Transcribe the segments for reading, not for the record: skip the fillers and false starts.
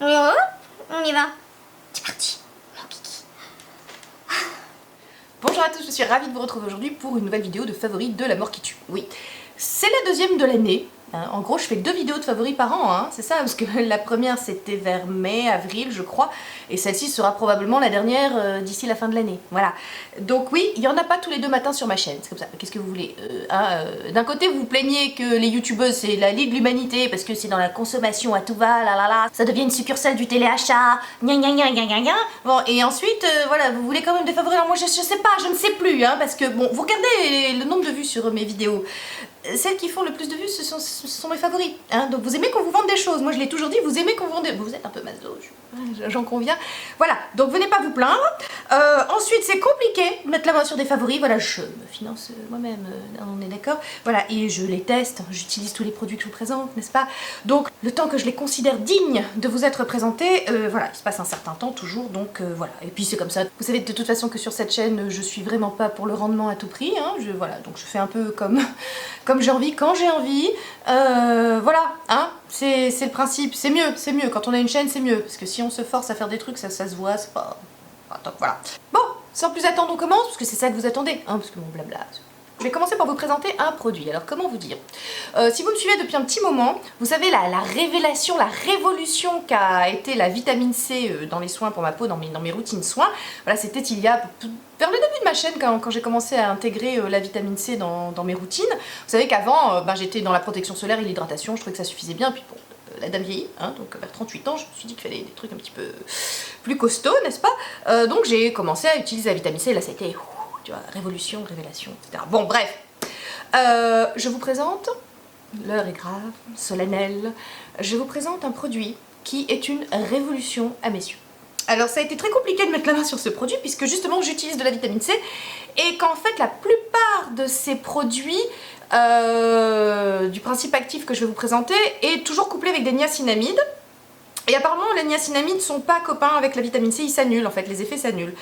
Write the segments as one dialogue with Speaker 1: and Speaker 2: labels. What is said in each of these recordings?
Speaker 1: On y va. C'est parti, mon kiki.
Speaker 2: Bonjour à tous, je suis ravie de vous retrouver aujourd'hui pour une nouvelle vidéo de favoris de la mort qui tue. Oui, c'est la deuxième de l'année. En gros, je fais 2 vidéos de favoris par an, hein, c'est ça, parce que la première c'était vers mai, avril, je crois, et celle-ci sera probablement la dernière d'ici la fin de l'année. Voilà. Donc oui, il n'y en a pas tous les 2 matins sur ma chaîne, c'est comme ça. Qu'est-ce que vous voulez d'un côté, vous vous plaignez que les youtubeuses c'est la lie de l'humanité parce que c'est dans la consommation à tout va, là là là, ça devient une succursale du téléachat, gna gna gna gna gna gna. Bon, et ensuite, voilà, vous voulez quand même des favoris. Alors moi je sais pas, je ne sais plus, hein, parce que bon, vous regardez le nombre de vues sur mes vidéos. Celles qui font le plus de vues, ce sont mes favoris. Hein. Donc vous aimez qu'on vous vende des choses. Moi je l'ai toujours dit, vous aimez qu'on vous vende des... Vous êtes un peu maso, j'en conviens. Voilà, donc venez pas vous plaindre. Ensuite, c'est compliqué de mettre la main sur des favoris. Voilà, je me finance moi-même, on est d'accord. Voilà, et je les teste, j'utilise tous les produits que je vous présente, n'est-ce pas? Donc, le temps que je les considère dignes de vous être présentés, voilà, il se passe un certain temps toujours, donc voilà. Et puis c'est comme ça. Vous savez de toute façon que sur cette chaîne, je suis vraiment pas pour le rendement à tout prix. Hein. Voilà, donc je fais un peu comme j'ai envie, quand j'ai envie. Voilà, hein. C'est le principe, c'est mieux, quand on a une chaîne c'est mieux, parce que si on se force à faire des trucs, ça se voit, c'est pas top, voilà. Bon, sans plus attendre on commence, parce que c'est ça que vous attendez, hein, parce que mon blabla... Je vais commencer par vous présenter un produit. Alors comment vous dire, si vous me suivez depuis un petit moment, vous savez la révélation, la révolution qu'a été la vitamine C dans les soins pour ma peau, dans mes routines soins. Voilà, c'était il y a... vers le début de ma chaîne, quand j'ai commencé à intégrer la vitamine C dans mes routines. Vous savez qu'avant, j'étais dans la protection solaire et l'hydratation, je trouvais que ça suffisait bien, puis bon, la dame vieillit, hein, donc vers 38 ans, je me suis dit qu'il fallait des trucs un petit peu plus costauds, n'est-ce pas? Donc j'ai commencé à utiliser la vitamine C, et là ça a été, tu vois, révolution, révélation, etc. Bon, bref, je vous présente, l'heure est grave, solennelle, je vous présente un produit qui est une révolution à mes yeux. Alors ça a été très compliqué de mettre la main sur ce produit puisque justement j'utilise de la vitamine C et qu'en fait la plupart de ces produits du principe actif que je vais vous présenter est toujours couplé avec des niacinamides. Et apparemment les niacinamides ne sont pas copains avec la vitamine C, ils s'annulent en fait, les effets s'annulent.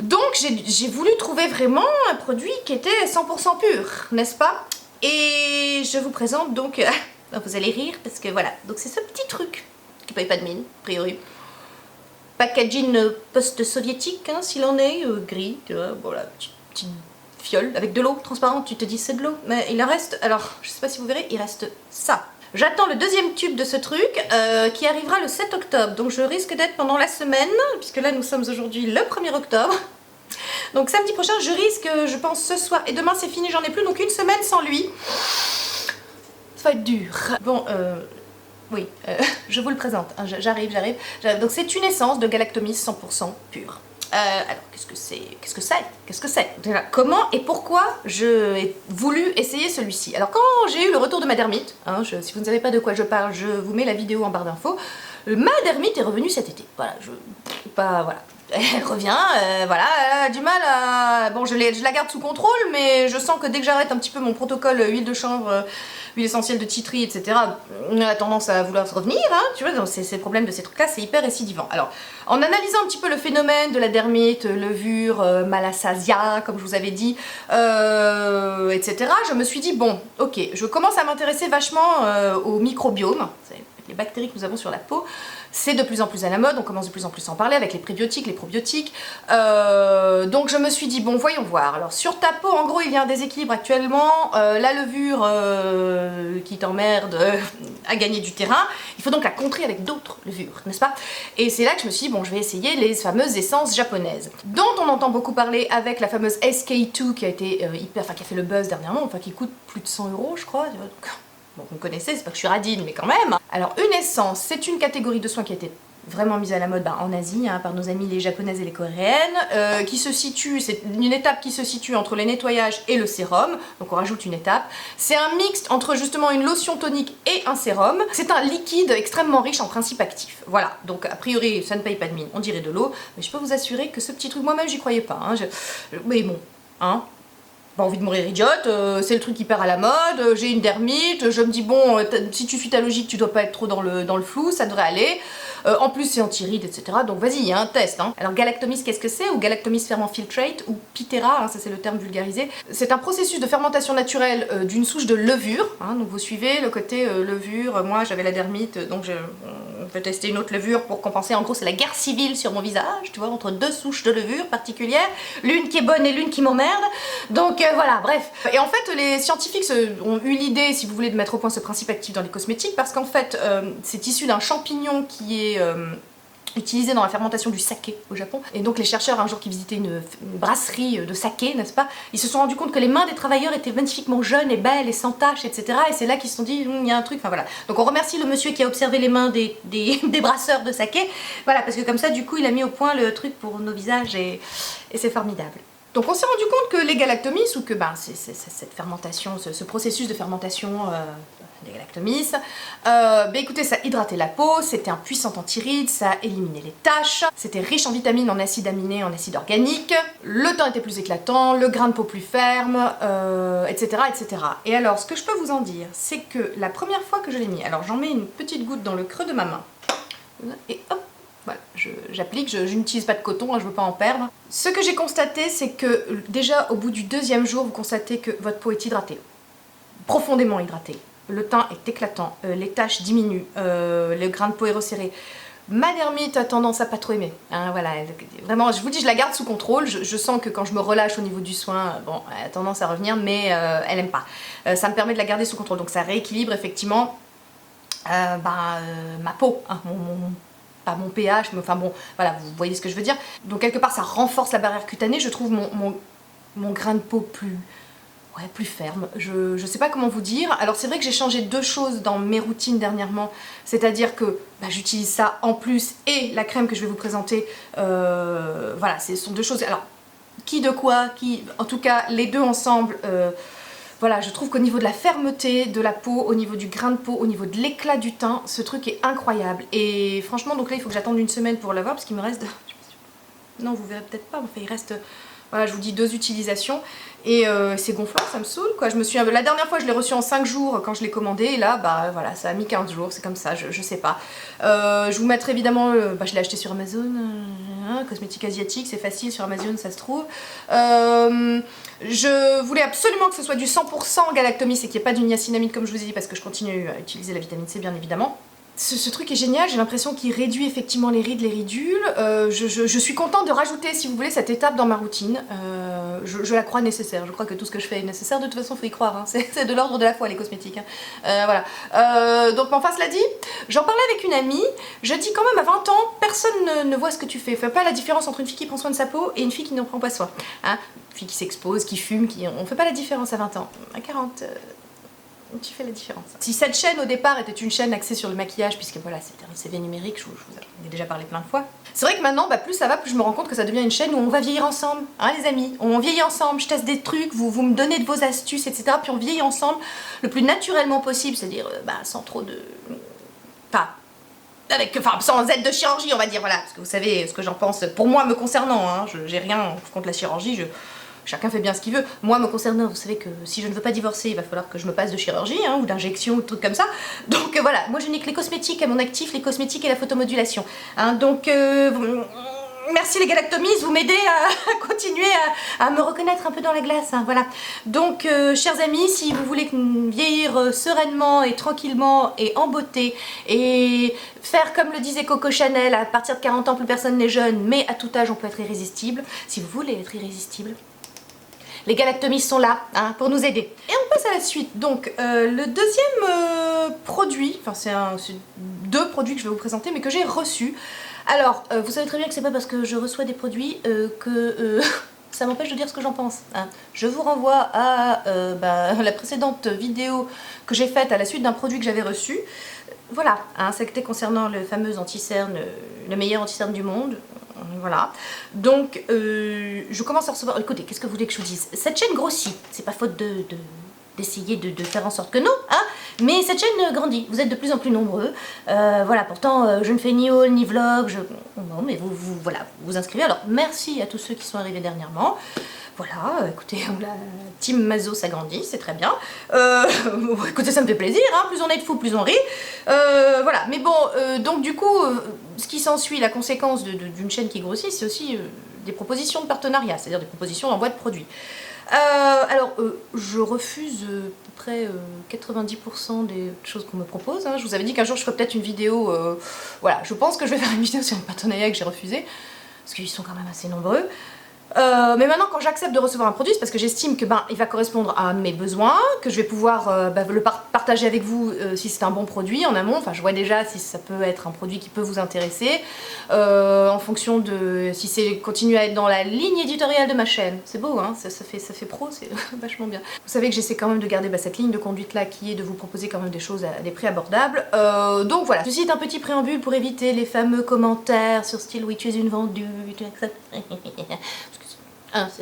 Speaker 2: Donc j'ai voulu trouver vraiment un produit qui était 100% pur, n'est-ce pas? Et je vous présente donc, vous allez rire parce que voilà, donc c'est ce petit truc qui paye pas de mine, a priori. Packaging post-soviétique, hein, s'il en est, gris, tu vois, voilà, petite fiole avec de l'eau transparente, tu te dis c'est de l'eau, mais il en reste, alors je sais pas si vous verrez, il reste ça. J'attends le 2e tube de ce truc qui arrivera le 7 octobre, donc je risque d'être pendant la semaine, puisque là nous sommes aujourd'hui le 1er octobre. Donc samedi prochain je risque, je pense ce soir, et demain c'est fini, j'en ai plus, donc une semaine sans lui. Ça va être dur. Bon, oui, je vous le présente, hein, j'arrive. Donc c'est une essence de Galactomys 100% pure. Alors qu'est-ce que c'est déjà, comment et pourquoi j'ai voulu essayer celui-ci? Alors quand j'ai eu le retour de ma dermite, hein, si vous ne savez pas de quoi je parle, je vous mets la vidéo en barre d'infos. Ma dermite est revenue cet été, voilà, voilà. Elle revient, voilà, elle a du mal à... Bon, je la garde sous contrôle, mais je sens que dès que j'arrête un petit peu mon protocole huile de chanvre, huile essentielle de tea tree, etc., on a tendance à vouloir se revenir, hein, tu vois, donc c'est le problème de ces trucs-là, c'est hyper récidivant. Alors, en analysant un petit peu le phénomène de la dermite, levure, malassezia, comme je vous avais dit, etc., je me suis dit, bon, ok, je commence à m'intéresser vachement au microbiome, les bactéries que nous avons sur la peau, c'est de plus en plus à la mode, on commence de plus en plus à en parler avec les prébiotiques, les probiotiques, donc je me suis dit, bon, voyons voir. Alors sur ta peau, en gros, il y a un déséquilibre actuellement, la levure qui t'emmerde a gagné du terrain, il faut donc la contrer avec d'autres levures, n'est-ce pas? Et c'est là que je me suis dit, bon, je vais essayer les fameuses essences japonaises, dont on entend beaucoup parler avec la fameuse SK2 qui a été qui a fait le buzz dernièrement, enfin qui coûte plus de 100 €, je crois, donc... Bon, vous me connaissez, c'est pas que je suis radine, mais quand même. Alors, une essence, c'est une catégorie de soins qui a été vraiment mise à la mode en Asie, hein, par nos amis les japonaises et les coréennes, qui se situe, c'est une étape qui se situe entre les nettoyages et le sérum, donc on rajoute une étape. C'est un mixte entre justement une lotion tonique et un sérum. C'est un liquide extrêmement riche en principes actifs. Voilà, donc a priori, ça ne paye pas de mine, on dirait de l'eau, mais je peux vous assurer que ce petit truc, moi-même, j'y croyais pas. Hein, mais bon, hein. Pas envie de mourir idiote, c'est le truc hyper à la mode, j'ai une dermite, je me dis bon, si tu suis ta logique, tu dois pas être trop dans le flou, ça devrait aller. En plus c'est anti-rides, etc. Donc vas-y, hein, teste. Hein. Alors Galactomys, qu'est-ce que c'est? Ou Galactomys ferment filtrate, ou Pitera, hein, ça c'est le terme vulgarisé. C'est un processus de fermentation naturelle d'une souche de levure. Hein, donc vous suivez le côté levure, moi j'avais la dermite, donc on peut tester une autre levure pour compenser. En gros, c'est la guerre civile sur mon visage, tu vois, entre deux souches de levure particulières, l'une qui est bonne et l'une qui m'emmerde. Donc voilà, bref. Et en fait, les scientifiques ont eu l'idée, si vous voulez, de mettre au point ce principe actif dans les cosmétiques, parce qu'en fait, c'est issu d'un champignon qui est utilisé dans la fermentation du saké au Japon. Et donc les chercheurs, un jour qui visitaient une brasserie de saké, n'est-ce pas, ils se sont rendus compte que les mains des travailleurs étaient magnifiquement jeunes et belles et sans taches, etc. Et c'est là qu'ils se sont dit, il y a un truc, enfin voilà. Donc on remercie le monsieur qui a observé les mains des brasseurs de saké, voilà, parce que comme ça, du coup, il a mis au point le truc pour nos visages et c'est formidable. Donc on s'est rendu compte que les galactomys, ou que cette fermentation, ce processus de fermentation des galactomys, écoutez, ça hydratait la peau, c'était un puissant anti-rides, ça éliminait les taches, c'était riche en vitamines, en acides aminés, en acides organiques, le teint était plus éclatant, le grain de peau plus ferme, etc., etc. Et alors, ce que je peux vous en dire, c'est que la première fois que je l'ai mis, alors j'en mets une petite goutte dans le creux de ma main, et hop, voilà, j'applique, je n'utilise pas de coton, hein, je veux pas en perdre. Ce que j'ai constaté, c'est que déjà au bout du deuxième jour, vous constatez que votre peau est hydratée, profondément hydratée. Le teint est éclatant, les taches diminuent, le grain de peau est resserré. Ma dermite a tendance à pas trop aimer, hein, voilà, vraiment, je vous dis, je la garde sous contrôle, je sens que quand je me relâche au niveau du soin, bon, elle a tendance à revenir, mais elle aime pas. Ça me permet de la garder sous contrôle, donc ça rééquilibre effectivement ma peau, hein, pas mon pH, mais enfin bon, voilà, vous voyez ce que je veux dire. Donc quelque part, ça renforce la barrière cutanée, je trouve mon grain de peau plus ferme. Je sais pas comment vous dire. Alors c'est vrai que j'ai changé deux choses dans mes routines dernièrement, c'est-à-dire que j'utilise ça en plus et la crème que je vais vous présenter, voilà, ce sont deux choses. Alors, qui de quoi, en tout cas, les deux ensemble... Voilà, je trouve qu'au niveau de la fermeté de la peau, au niveau du grain de peau, au niveau de l'éclat du teint, ce truc est incroyable. Et franchement, donc là, il faut que j'attende une semaine pour l'avoir parce qu'il me reste... Non, vous verrez peut-être pas, mais enfin, il reste... Voilà, je vous dis 2 utilisations. Et c'est gonflant, ça me saoule, quoi. La dernière fois, je l'ai reçu en 5 jours quand je l'ai commandé. Et là, voilà, ça a mis 15 jours, c'est comme ça, je sais pas. Je vous mettrai évidemment... je l'ai acheté sur Amazon, cosmétique asiatique, c'est facile, sur Amazon, ça se trouve. Je voulais absolument que ce soit du 100% galactomys et qu'il n'y ait pas du niacinamide comme je vous ai dit parce que je continue à utiliser la vitamine C bien évidemment. Ce truc est génial, j'ai l'impression qu'il réduit effectivement les rides, les ridules. Je suis contente de rajouter, si vous voulez, cette étape dans ma routine. Je la crois nécessaire, je crois que tout ce que je fais est nécessaire, de toute façon il faut y croire, hein. C'est de l'ordre de la foi les cosmétiques, hein. Voilà. Donc enfin cela dit, j'en parlais avec une amie, je dis quand même à 20 ans, personne ne voit ce que tu fais. Fais pas la différence entre une fille qui prend soin de sa peau et une fille qui n'en prend pas soin, hein. Une fille qui s'expose, qui fume, on fait pas la différence à 20 ans. À 40... tu fais la différence. Si cette chaîne au départ était une chaîne axée sur le maquillage, puisque voilà, c'est un CV numérique, je vous en ai déjà parlé plein de fois, c'est vrai que maintenant, plus ça va, plus je me rends compte que ça devient une chaîne où on va vieillir ensemble, hein les amis, on vieillit ensemble, je teste des trucs, vous me donnez de vos astuces, etc. Puis on vieillit ensemble le plus naturellement possible, c'est-à-dire sans trop de... sans aide de chirurgie, on va dire, voilà, parce que vous savez ce que j'en pense, pour moi me concernant, hein, j'ai rien contre la chirurgie, chacun fait bien ce qu'il veut. Moi, me concernant, vous savez que si je ne veux pas divorcer, il va falloir que je me passe de chirurgie, hein, ou d'injection, ou de trucs comme ça. Donc voilà, moi je n'ai que les cosmétiques à mon actif, les cosmétiques et la photomodulation. Hein, donc merci les galactomys, vous m'aidez à continuer à me reconnaître un peu dans la glace, hein, voilà. Donc chers amis, si vous voulez vieillir sereinement et tranquillement et en beauté et faire comme le disait Coco Chanel, à partir de 40 ans plus personne n'est jeune, mais à tout âge on peut être irrésistible. Si vous voulez être irrésistible, les galactomys sont là, hein, pour nous aider. Et on passe à la suite. Donc le deuxième produit, enfin c'est 2 produits que je vais vous présenter mais que j'ai reçus. Alors vous savez très bien que c'est pas parce que je reçois des produits que ça m'empêche de dire ce que j'en pense, hein. Je vous renvoie à la précédente vidéo que j'ai faite à la suite d'un produit que j'avais reçu. Voilà, hein, c'était concernant le fameux anti-cerne, le meilleur anti-cerne du monde. Voilà, donc je commence à recevoir... Écoutez, qu'est-ce que vous voulez que je vous dise? Cette chaîne grossit, c'est pas faute d'essayer de faire en sorte que non, hein, mais cette chaîne grandit, vous êtes de plus en plus nombreux, voilà, pourtant je ne fais ni haul ni vlog, non, mais voilà, vous vous inscrivez, alors merci à tous ceux qui sont arrivés dernièrement. Voilà, écoutez, la team Mazo s'agrandit, c'est très bien. Écoutez, ça me fait plaisir, hein, plus on est de fous, plus on rit. Voilà, mais bon, donc du coup, ce qui s'ensuit, la conséquence d'une chaîne qui grossit, c'est aussi des propositions de partenariat, c'est-à-dire des propositions d'envoi de produits. Je refuse à peu près 90% des choses qu'on me propose. Hein. Je vous avais dit qu'un jour je ferais peut-être une vidéo, voilà, je pense que je vais faire une vidéo sur un partenariat que j'ai refusé, parce qu'ils sont quand même assez nombreux. Mais maintenant, quand j'accepte de recevoir un produit, c'est parce que j'estime que il va correspondre à mes besoins, que je vais pouvoir le partager avec vous si c'est un bon produit en amont. Enfin, je vois déjà si ça peut être un produit qui peut vous intéresser, en fonction de si c'est continue à être dans la ligne éditoriale de ma chaîne. C'est beau, hein, ça fait pro, c'est vachement bien. Vous savez que j'essaie quand même de garder cette ligne de conduite là, qui est de vous proposer quand même des choses à des prix abordables. Donc voilà, ceci est un petit préambule pour éviter les fameux commentaires sur style oui tu es une vendue,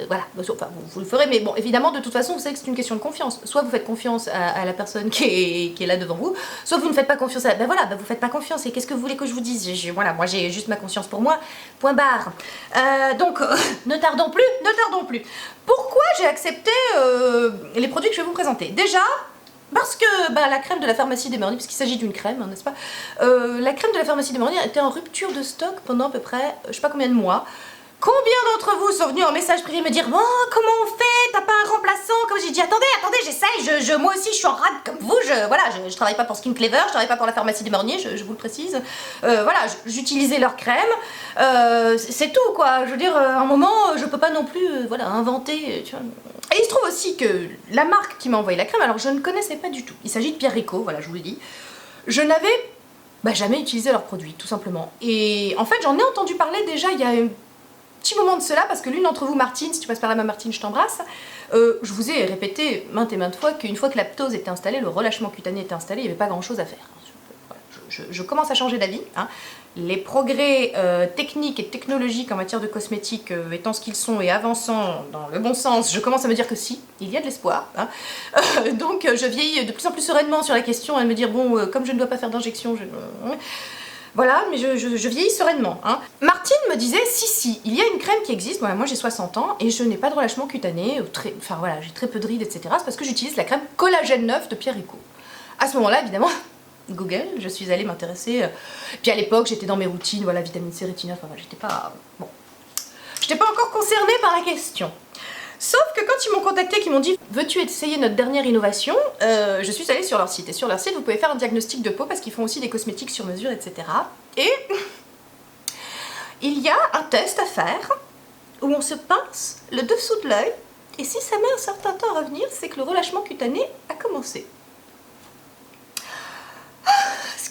Speaker 2: voilà, enfin, vous le ferez, mais bon, évidemment, de toute façon, vous savez que c'est une question de confiance. Soit vous faites confiance à la personne qui est là devant vous, soit vous ne faites pas confiance à... vous faites pas confiance, et qu'est-ce que vous voulez que je vous dise? Voilà, moi j'ai juste ma conscience pour moi, point barre. Donc, ne tardons plus. Pourquoi j'ai accepté les produits que je vais vous présenter? Déjà, parce que la crème de la pharmacie des Morny, parce qu'il s'agit d'une crème, hein, n'est-ce pas, la crème de la pharmacie des Morny a été en rupture de stock pendant à peu près, je sais pas combien de mois. Combien d'entre vous sont venus en message privé me dire « Oh, comment on fait? T'as pas un remplaçant ?» Comme j'ai dit « Attendez, j'essaye, moi aussi je suis en rade comme vous, je travaille pas pour Skin Clever, je travaille pas pour la pharmacie des Mornier, je vous le précise. Voilà, j'utilisais leur crème, c'est tout quoi, je veux dire, à un moment, je peux pas non plus, inventer, tu vois. » Et il se trouve aussi que la marque qui m'a envoyé la crème, alors je ne connaissais pas du tout, il s'agit de Pierre Rico, voilà, je vous le dis. Je n'avais jamais utilisé leurs produits, tout simplement. Et en fait, j'en ai entendu parler déjà il y a petit moment de cela, parce que l'une d'entre vous, Martine, si tu passes par là, ma Martine, je t'embrasse, je vous ai répété maintes et maintes fois qu'une fois que la ptose était installée, le relâchement cutané était installé, il n'y avait pas grand chose à faire. Je commence à changer d'avis. Hein. Les progrès techniques et technologiques en matière de cosmétiques étant ce qu'ils sont et avançant dans le bon sens, je commence à me dire que si, il y a de l'espoir. Hein. Donc je vieillis de plus en plus sereinement sur la question et me dire, bon, comme je ne dois pas faire d'injection, voilà, mais je vieillis sereinement. Hein. Martine me disait, si, il y a une crème qui existe, voilà, moi j'ai 60 ans et je n'ai pas de relâchement cutané, enfin voilà, j'ai très peu de rides, etc. C'est parce que j'utilise la crème Collagène 9 de Pierre Rico. À ce moment-là, évidemment, Google, je suis allée m'intéresser. Puis à l'époque, j'étais dans mes routines, voilà, vitamine C, rétinol, enfin voilà, j'étais pas encore concernée par la question. Sauf que quand ils m'ont contacté, qu'ils m'ont dit « Veux-tu essayer notre dernière innovation ?» Je suis allée sur leur site. Et sur leur site, vous pouvez faire un diagnostic de peau parce qu'ils font aussi des cosmétiques sur mesure, etc. Et il y a un test à faire où on se pince le dessous de l'œil. Et si ça met un certain temps à revenir, c'est que le relâchement cutané a commencé.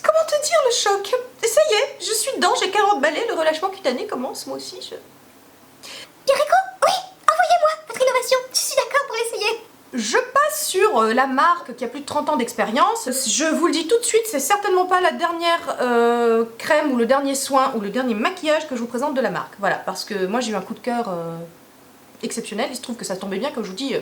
Speaker 2: Comment te dire le choc? Et ça y est, je suis dedans, j'ai 40 balais, le relâchement cutané commence, moi aussi,
Speaker 1: Pierre Rico, oui, envoyez-moi votre innovation, je suis d'accord pour l'essayer.
Speaker 2: Je passe sur la marque qui a plus de 30 ans d'expérience. Je vous le dis tout de suite, c'est certainement pas la dernière crème ou le dernier soin ou le dernier maquillage que je vous présente de la marque. Voilà, parce que moi j'ai eu un coup de cœur exceptionnel, il se trouve que ça tombait bien, comme je vous dis,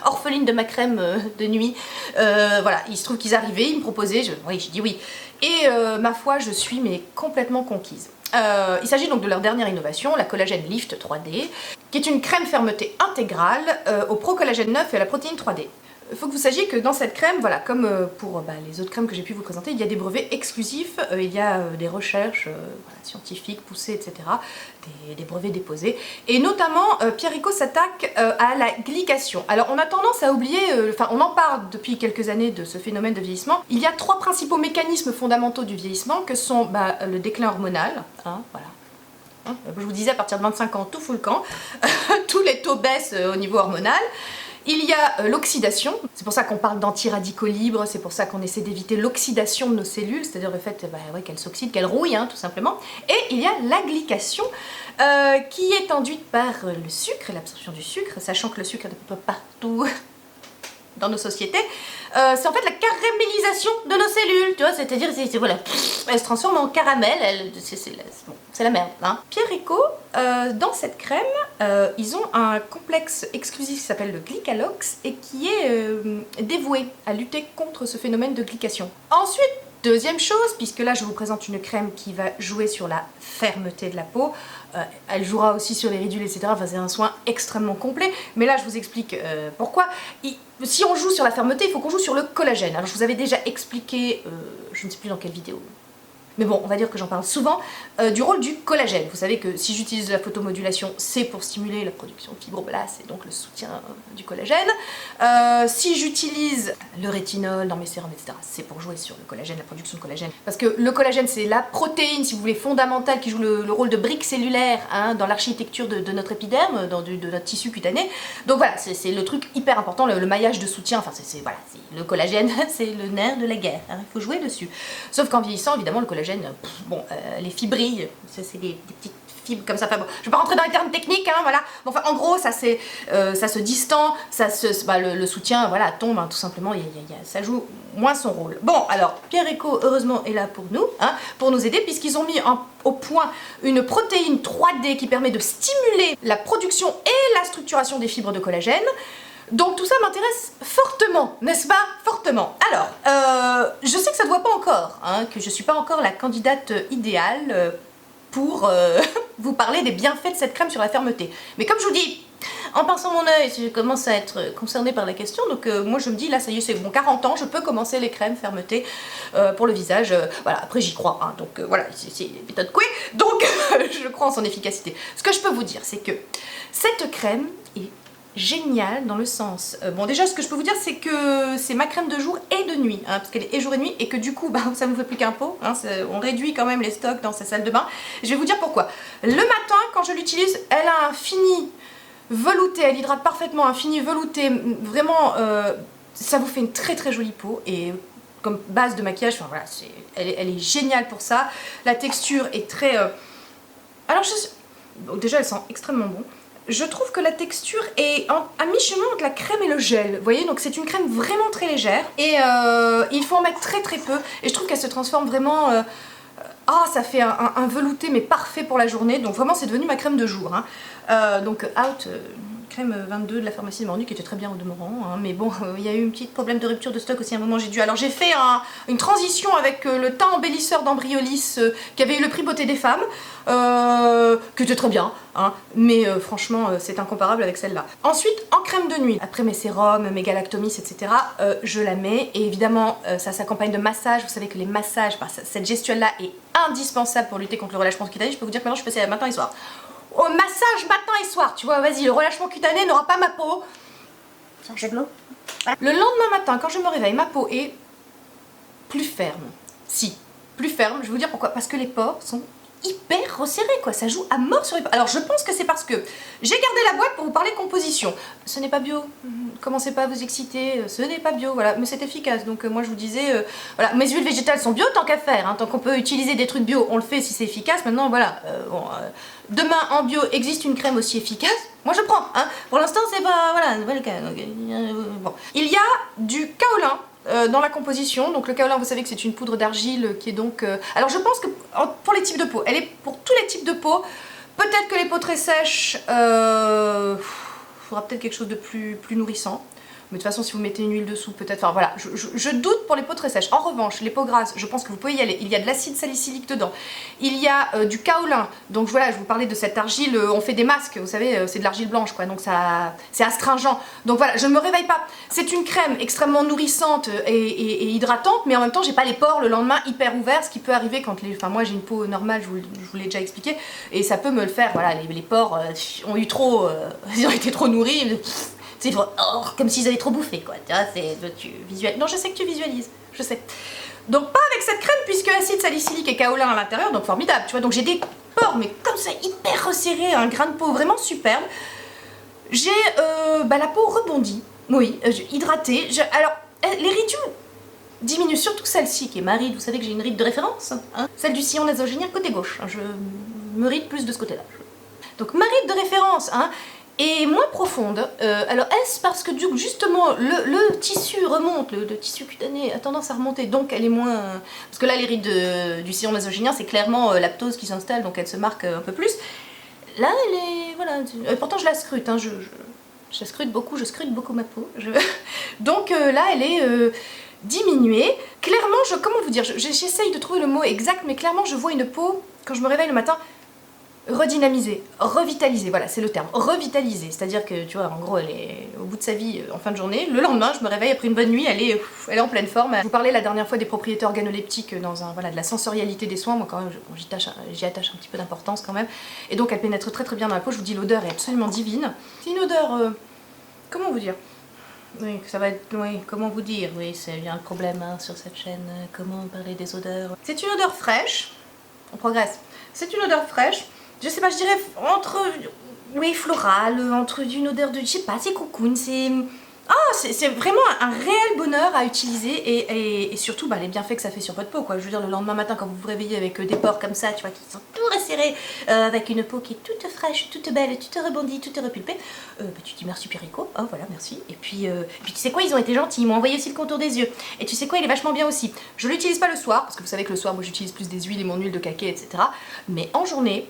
Speaker 2: orpheline de ma crème de nuit. Voilà, il se trouve qu'ils arrivaient, ils me proposaient, oui, j'ai dit oui. Et ma foi, je suis complètement conquise. Il s'agit donc de leur dernière innovation, la Collagène Lift 3D, qui est une crème fermeté intégrale au Pro Collagène 9 et à la protéine 3D. Il faut que vous sachiez que dans cette crème, voilà, comme pour les autres crèmes que j'ai pu vous présenter, il y a des brevets exclusifs, il y a des recherches scientifiques poussées, etc., des brevets déposés. Et notamment, Pierre Rico s'attaque à la glycation. Alors on a tendance à oublier, on en parle depuis quelques années de ce phénomène de vieillissement. Il y a 3 principaux mécanismes fondamentaux du vieillissement que sont le déclin hormonal, hein, voilà. Je vous disais, à partir de 25 ans, tout fout le camp, tous les taux baissent au niveau hormonal. Il y a l'oxydation, c'est pour ça qu'on parle d'antiradicaux libres, c'est pour ça qu'on essaie d'éviter l'oxydation de nos cellules, c'est-à-dire le fait qu'elles s'oxydent, qu'elles rouillent, hein, tout simplement. Et il y a la glycation, qui est induite par le sucre et l'absorption du sucre, sachant que le sucre est un peu partout dans nos sociétés. C'est en fait la caramélisation de nos cellules, tu vois, c'est-à-dire, voilà, elle se transforme en caramel, c'est la merde. Hein. Pierre Rico, dans cette crème, ils ont un complexe exclusif qui s'appelle le Glycalox et qui est dévoué à lutter contre ce phénomène de glycation. Ensuite, deuxième chose, puisque là je vous présente une crème qui va jouer sur la fermeté de la peau, elle jouera aussi sur les ridules, etc. Enfin, c'est un soin extrêmement complet, mais là je vous explique pourquoi. Si on joue sur la fermeté, il faut qu'on joue sur le collagène. Alors je vous avais déjà expliqué, je ne sais plus dans quelle vidéo, mais bon, on va dire que j'en parle souvent, du rôle du collagène. Vous savez que si j'utilise la photomodulation, c'est pour stimuler la production de fibroblastes et donc le soutien du collagène. Si j'utilise le rétinol dans mes sérums, etc., c'est pour jouer sur le collagène, la production de collagène. Parce que le collagène, c'est la protéine, si vous voulez, fondamentale qui joue le rôle de brique cellulaire hein, dans l'architecture de notre épiderme, de notre tissu cutané. Donc voilà, c'est le truc hyper important, le maillage de soutien. Enfin, voilà, le collagène, c'est le nerf de la guerre. Hein, il faut jouer dessus. Sauf qu'en vieillissant, évidemment, le collagène, les fibrilles, ça c'est des petites fibres comme ça. Enfin bon, je vais pas rentrer dans les termes techniques, hein, voilà. Bon, enfin, en gros, ça se distend, le soutien, voilà, tombe, hein, tout simplement. Ça joue moins son rôle. Bon, alors Pierre Eco, heureusement, est là pour nous, hein, pour nous aider, puisqu'ils ont mis au point une protéine 3D qui permet de stimuler la production et la structuration des fibres de collagène. Donc tout ça m'intéresse fortement, n'est-ce pas? Fortement. Alors, je sais que ça ne se voit pas encore, hein, que je ne suis pas encore la candidate idéale pour vous parler des bienfaits de cette crème sur la fermeté. Mais comme je vous dis, en pinçant mon œil, je commence à être concernée par la question, donc moi je me dis, là ça y est, c'est bon, 40 ans, je peux commencer les crèmes fermeté pour le visage. Voilà, après j'y crois, hein, donc voilà, c'est méthode couée, donc je crois en son efficacité. Ce que je peux vous dire, c'est que cette crème est génial dans le sens, bon déjà ce que je peux vous dire c'est que c'est ma crème de jour et de nuit, hein, parce qu'elle est et jour et nuit et que du coup bah, ça ne vous fait plus qu'un pot, hein, on réduit quand même les stocks dans sa salle de bain. Je vais vous dire pourquoi. Le matin quand je l'utilise, elle a un fini velouté, elle hydrate parfaitement, un fini velouté, vraiment ça vous fait une très très jolie peau et comme base de maquillage, enfin voilà, elle est géniale pour ça. La texture est très... Alors bon, déjà elle sent extrêmement bon. Je trouve que la texture est à mi-chemin entre la crème et le gel, vous voyez, donc c'est une crème vraiment très légère et il faut en mettre très très peu et je trouve qu'elle se transforme vraiment, ça fait un velouté mais parfait pour la journée, donc vraiment c'est devenu ma crème de jour, hein. Donc Out, crème 22 de la pharmacie de Mornu qui était très bien au demeurant, hein, mais bon, il y a eu un petit problème de rupture de stock aussi à un moment, alors j'ai fait une transition avec le teint embellisseur d'Ambriolis qui avait eu le prix beauté des femmes, qui était très bien, hein, mais franchement c'est incomparable avec celle-là. Ensuite en crème de nuit, après mes sérums, mes galactomies, etc., je la mets et évidemment ça s'accompagne de massages. Vous savez que les massages, cette gestuelle-là est indispensable pour lutter contre le relâchement cutané. Je peux vous dire que maintenant je fais ça matin et soir. Au massage matin et soir, tu vois, vas-y, le relâchement cutané n'aura pas ma peau.
Speaker 1: J'ai de l'eau.
Speaker 2: Le lendemain matin, quand je me réveille, ma peau est plus ferme. Si, plus ferme, je vais vous dire pourquoi. Parce que les pores sont hyper resserrés, quoi, ça joue à mort sur les pores. Alors je pense que c'est parce que j'ai gardé la boîte pour vous parler composition. Ce n'est pas bio, commencez pas à vous exciter, ce n'est pas bio, voilà, mais c'est efficace. Donc moi je vous disais, voilà, mes huiles végétales sont bio tant qu'à faire, hein, tant qu'on peut utiliser des trucs bio, on le fait si c'est efficace. Maintenant voilà, demain en bio existe une crème aussi efficace, moi je prends, hein. Pour l'instant c'est pas, voilà, c'est pas le cas. Bon. Il y a du kaolin dans la composition, donc le kaolin vous savez que c'est une poudre d'argile qui est donc... alors je pense que pour les types de peau, elle est pour tous les types de peau, peut-être que les peaux très sèches, faudra peut-être quelque chose de plus nourrissant. Mais de toute façon si vous mettez une huile dessous peut-être, enfin voilà, je doute pour les peaux très sèches. En revanche, les peaux grasses, je pense que vous pouvez y aller. Il y a de l'acide salicylique dedans, il y a du kaolin, donc voilà, je vous parlais de cette argile, on fait des masques, vous savez, c'est de l'argile blanche quoi, donc ça c'est astringent. Donc voilà, je ne me réveille pas. C'est une crème extrêmement nourrissante et hydratante, mais en même temps j'ai pas les pores le lendemain hyper ouverts, ce qui peut arriver quand enfin moi j'ai une peau normale, je vous l'ai déjà expliqué, et ça peut me le faire, voilà, les pores ont eu trop, ils ont été trop nourris. C'est comme s'ils avaient trop bouffé, quoi. Tu visualises. Non, je sais que tu visualises, je sais. Donc pas avec cette crème, puisque acide salicylique et kaolin à l'intérieur, donc formidable, tu vois. Donc j'ai des pores, mais comme ça, hyper resserrés, un grain de peau vraiment superbe. J'ai la peau rebondie, oui, hydratée. Alors, les rides diminuent, surtout celle-ci, qui est ma ride. Vous savez que j'ai une ride de référence, hein, celle du sillon nasogénien côté gauche. Hein, je me ride plus de ce côté-là. Donc ma ride de référence, hein, est moins profonde. Alors est-ce parce que justement le tissu remonte, le tissu cutané a tendance à remonter, donc elle est moins... Parce que là les rides du sillon nasogénien c'est clairement la ptose qui s'installe, donc elle se marque un peu plus. Là elle est... voilà. Pourtant je la scrute, hein, je la scrute beaucoup ma peau. Donc là elle est... diminuée. Clairement, comment vous dire, j'essaye de trouver le mot exact, mais clairement je vois une peau, quand je me réveille le matin, redynamiser, revitaliser, voilà c'est le terme, revitaliser, c'est-à-dire que tu vois en gros elle est au bout de sa vie en fin de journée, le lendemain je me réveille après une bonne nuit, elle est en pleine forme. Je vous parlais la dernière fois des propriétés organoleptiques dans un, voilà, de la sensorialité des soins, moi quand même bon, j'y attache un petit peu d'importance quand même, et donc elle pénètre très très bien dans la peau, je vous dis l'odeur est absolument divine, c'est une odeur, comment vous dire? Oui, ça va être... Oui, comment vous dire? Oui, c'est bien le problème hein, sur cette chaîne. Comment parler des odeurs? C'est une odeur fraîche. On progresse. C'est une odeur fraîche. Je sais pas, je dirais entre... Oui, florale, entre une odeur de... Je sais pas, c'est cocoon, c'est... Ah, c'est vraiment un réel bonheur à utiliser et surtout bah, les bienfaits que ça fait sur votre peau quoi. Je veux dire le lendemain matin quand vous vous réveillez avec des pores comme ça, tu vois, qui sont tout resserrés, avec une peau qui est toute fraîche, toute belle, toute rebondie, toute repulpée, bah, tu dis merci Perico, oh voilà merci. Et puis tu sais quoi, ils ont été gentils, ils m'ont envoyé aussi le contour des yeux. Et tu sais quoi, il est vachement bien aussi. Je l'utilise pas le soir, parce que vous savez que le soir moi j'utilise plus des huiles et mon huile de cacao, etc. Mais en journée...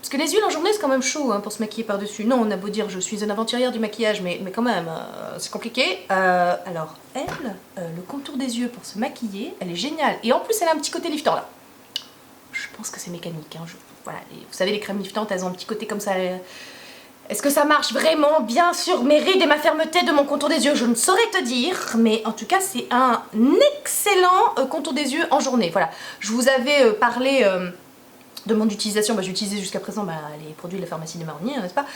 Speaker 2: Parce que les huiles en journée c'est quand même chaud hein, pour se maquiller par-dessus. Non, on a beau dire je suis une aventurière du maquillage, mais quand même, c'est compliqué. Alors elle, le contour des yeux pour se maquiller, elle est géniale. Et en plus elle a un petit côté liftant là. Je pense que c'est mécanique. Hein. Voilà, vous savez les crèmes liftantes, elles ont un petit côté comme ça. Est-ce que ça marche vraiment bien sur mes rides et ma fermeté de mon contour des yeux? Je ne saurais te dire, mais en tout cas c'est un excellent contour des yeux en journée. Voilà, je vous avais parlé... de mon utilisation, bah, j'utilisais jusqu'à présent bah, les produits de la pharmacie de Marnier, n'est-ce pas,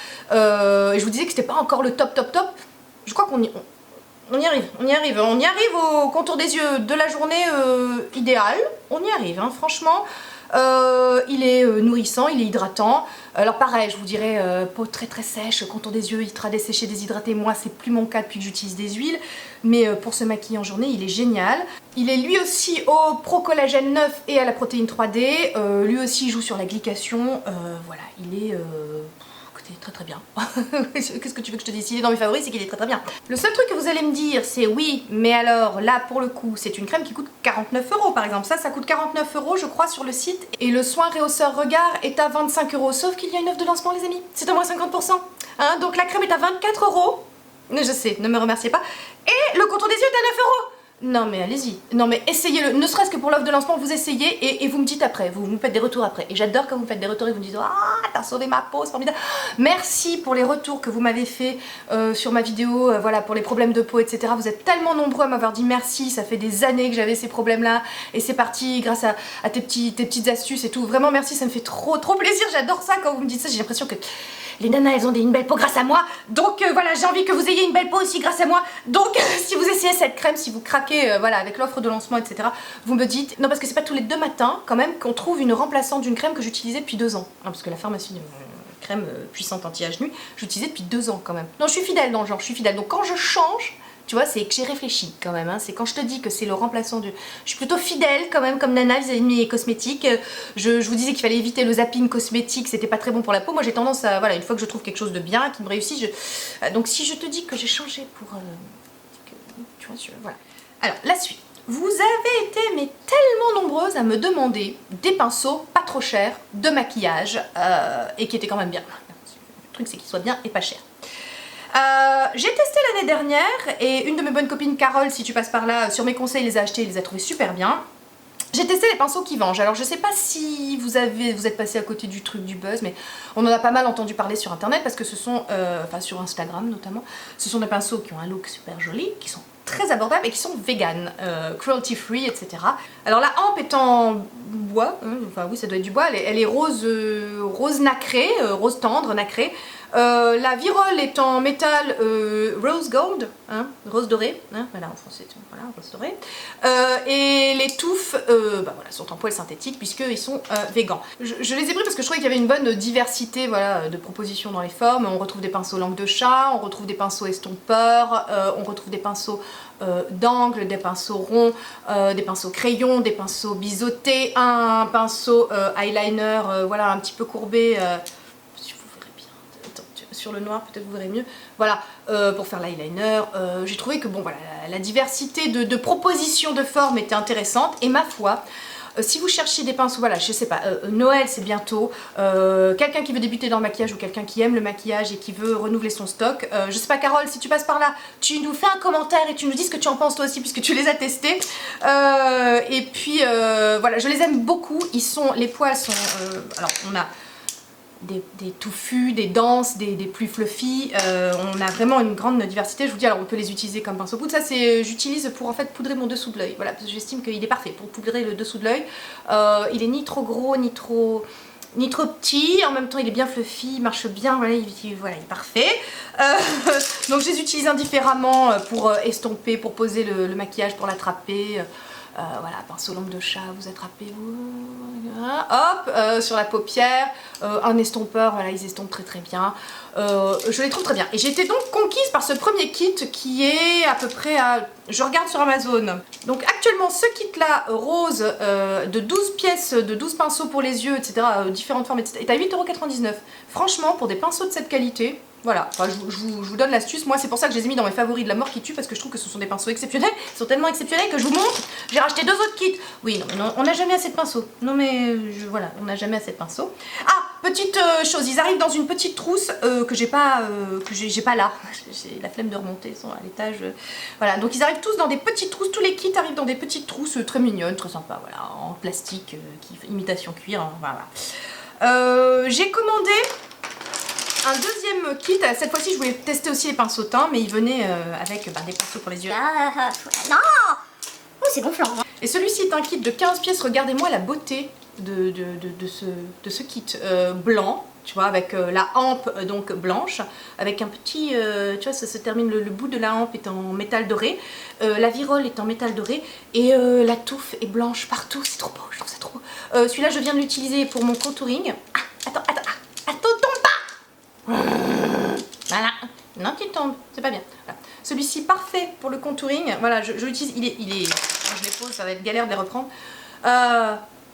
Speaker 2: et je vous disais que c'était pas encore le top. Je crois qu'on y arrive, on y arrive au contour des yeux de la journée idéal, on y arrive, hein, franchement. Il est nourrissant, il est hydratant. Alors pareil, je vous dirais peau très très sèche, contour des yeux ultra desséché, déshydraté. Moi c'est plus mon cas depuis que j'utilise des huiles, mais pour se maquiller en journée il est génial. Il est lui aussi au Pro Collagène 9 et à la protéine 3D. Lui aussi il joue sur la glycation. Voilà, il est... très très bien. Qu'est-ce que tu veux que je te dise? S'il est dans mes favoris, c'est qu'il est très très bien. Le seul truc que vous allez me dire, c'est oui, mais alors là pour le coup, c'est une crème qui coûte 49 € par exemple. Ça coûte 49 € je crois sur le site. Et le soin réhausseur regard est à 25 €. Sauf qu'il y a une offre de lancement les amis. C'est à moins 50%. Hein, donc la crème est à 24 €. Je sais, ne me remerciez pas. Et le contour des yeux est à 9 €. Non mais allez-y, non mais essayez-le, ne serait-ce que pour l'offre de lancement, vous essayez et vous me dites après, vous me faites des retours après. Et j'adore quand vous me faites des retours et vous me dites « Ah, t'as sauvé ma peau, c'est formidable !» Merci pour les retours que vous m'avez fait sur ma vidéo, voilà, pour les problèmes de peau, etc. Vous êtes tellement nombreux à m'avoir dit merci, ça fait des années que j'avais ces problèmes-là et c'est parti grâce à tes petites astuces et tout. Vraiment merci, ça me fait trop plaisir, j'adore ça quand vous me dites ça, j'ai l'impression que... Les nanas, elles ont une belle peau grâce à moi, donc voilà, j'ai envie que vous ayez une belle peau aussi grâce à moi. Donc si vous essayez cette crème, si vous craquez voilà, avec l'offre de lancement, etc., vous me dites... Non, parce que c'est pas tous les 2 matins, quand même, qu'on trouve une remplaçante d'une crème que j'utilisais depuis 2 ans. Hein, parce que la pharmacie de crème puissante anti-âge nu, j'utilisais depuis 2 ans quand même. Non, je suis fidèle dans le genre, je suis fidèle. Donc quand je change... Tu vois, c'est que j'ai réfléchi quand même, hein. C'est quand je te dis que c'est le remplaçant de... Je suis plutôt fidèle quand même comme nana vis-à-vis de mes cosmétiques. Je vous disais qu'il fallait éviter le zapping cosmétique, c'était pas très bon pour la peau. Moi j'ai tendance à... Voilà, une fois que je trouve quelque chose de bien, qui me réussit, donc si je te dis que j'ai changé pour... tu vois, voilà. Alors, la suite. Vous avez été mais tellement nombreuses à me demander des pinceaux pas trop chers de maquillage et qui étaient quand même bien. Le truc c'est qu'ils soient bien et pas chers. J'ai testé l'année dernière et une de mes bonnes copines, Carole, si tu passes par là, sur mes conseils les a achetés et les a trouvés super bien. J'ai testé les pinceaux qui vengent. Alors je sais pas si vous êtes passé à côté du truc du buzz, mais on en a pas mal entendu parler sur internet parce que ce sont, enfin sur Instagram notamment, ce sont des pinceaux qui ont un look super joli, qui sont très abordables et qui sont vegan, cruelty free, etc. Alors la hampe est en bois, hein, enfin oui ça doit être du bois, elle est rose, rose nacré, rose tendre, nacré. La virole est en métal rose gold, hein, rose doré, hein, voilà en français, voilà, rose doré. Et les touffes bah, voilà, sont en poil synthétique puisqu'ils sont végans. Je les ai pris parce que je trouvais qu'il y avait une bonne diversité voilà, de propositions dans les formes. On retrouve des pinceaux langue de chat, on retrouve des pinceaux estompeurs, on retrouve des pinceaux d'angle, des pinceaux ronds, des pinceaux crayons, des pinceaux biseautés, un pinceau eyeliner voilà, un petit peu courbé. Sur le noir, peut-être vous verrez mieux. Voilà, pour faire l'eyeliner. J'ai trouvé que bon, voilà, la diversité de propositions de formes était intéressante. Et ma foi, si vous cherchez des pinceaux, voilà, je sais pas, Noël c'est bientôt. Quelqu'un qui veut débuter dans le maquillage ou quelqu'un qui aime le maquillage et qui veut renouveler son stock. Je sais pas, Carole, si tu passes par là, tu nous fais un commentaire et tu nous dis ce que tu en penses toi aussi puisque tu les as testés. Et puis voilà, je les aime beaucoup. Les poils sont... alors on a... des touffus, des denses, des plus fluffy. On a vraiment une grande diversité. Je vous dis, alors on peut les utiliser comme pinceau poudre. Ça, j'utilise pour en fait poudrer mon dessous de l'œil. Voilà, parce que j'estime qu'il est parfait pour poudrer le dessous de l'œil. Il est ni trop gros, ni trop petit, en même temps il est bien fluffy, il marche bien, voilà, il est parfait. Donc je les utilise indifféremment pour estomper, pour poser le maquillage, pour l'attraper. Voilà, pinceau langue de chat, vous attrapez, hop, sur la paupière, un estompeur, voilà, ils estompent très bien. Je les trouve très bien. Et j'ai été donc conquise par ce premier kit qui est à peu près à... Je regarde sur Amazon. Donc actuellement, ce kit-là, rose, de 12 pièces, de 12 pinceaux pour les yeux, etc., différentes formes, etc., est à 8,99 €. Franchement, pour des pinceaux de cette qualité... Voilà, enfin, je vous donne l'astuce. Moi, c'est pour ça que je les ai mis dans mes favoris de la mort qui tue, parce que je trouve que ce sont des pinceaux exceptionnels. Ils sont tellement exceptionnels que je vous montre. J'ai racheté 2 autres kits. Oui, non, mais non, on n'a jamais assez de pinceaux. Non, mais voilà, on n'a jamais assez de pinceaux. Ah, petite chose, ils arrivent dans une petite trousse que j'ai pas là. J'ai la flemme de remonter, ils sont à l'étage. Voilà, donc ils arrivent tous dans des petites trousses. Tous les kits arrivent dans des petites trousses très mignonnes, très sympas, voilà, en plastique, imitation cuir. Hein, voilà. J'ai commandé un deuxième kit. Cette fois-ci je voulais tester aussi les pinceaux teints, mais il venait avec des pinceaux pour les yeux.
Speaker 1: Non. Oh, c'est gonflant.
Speaker 2: Et celui-ci est un kit de 15 pièces, regardez-moi la beauté de ce kit blanc, tu vois, avec la hampe donc blanche, avec un petit, tu vois, ça se termine, le bout de la hampe est en métal doré, la virole est en métal doré, et la touffe est blanche partout, c'est trop beau, je trouve ça trop beau. Celui-là je viens de l'utiliser pour mon contouring. Ah, attends, tombe pas. Voilà, non tu tombes, c'est pas bien. Voilà. Celui-ci parfait pour le contouring, voilà, je l'utilise, il est, quand je les pose ça va être galère de les reprendre.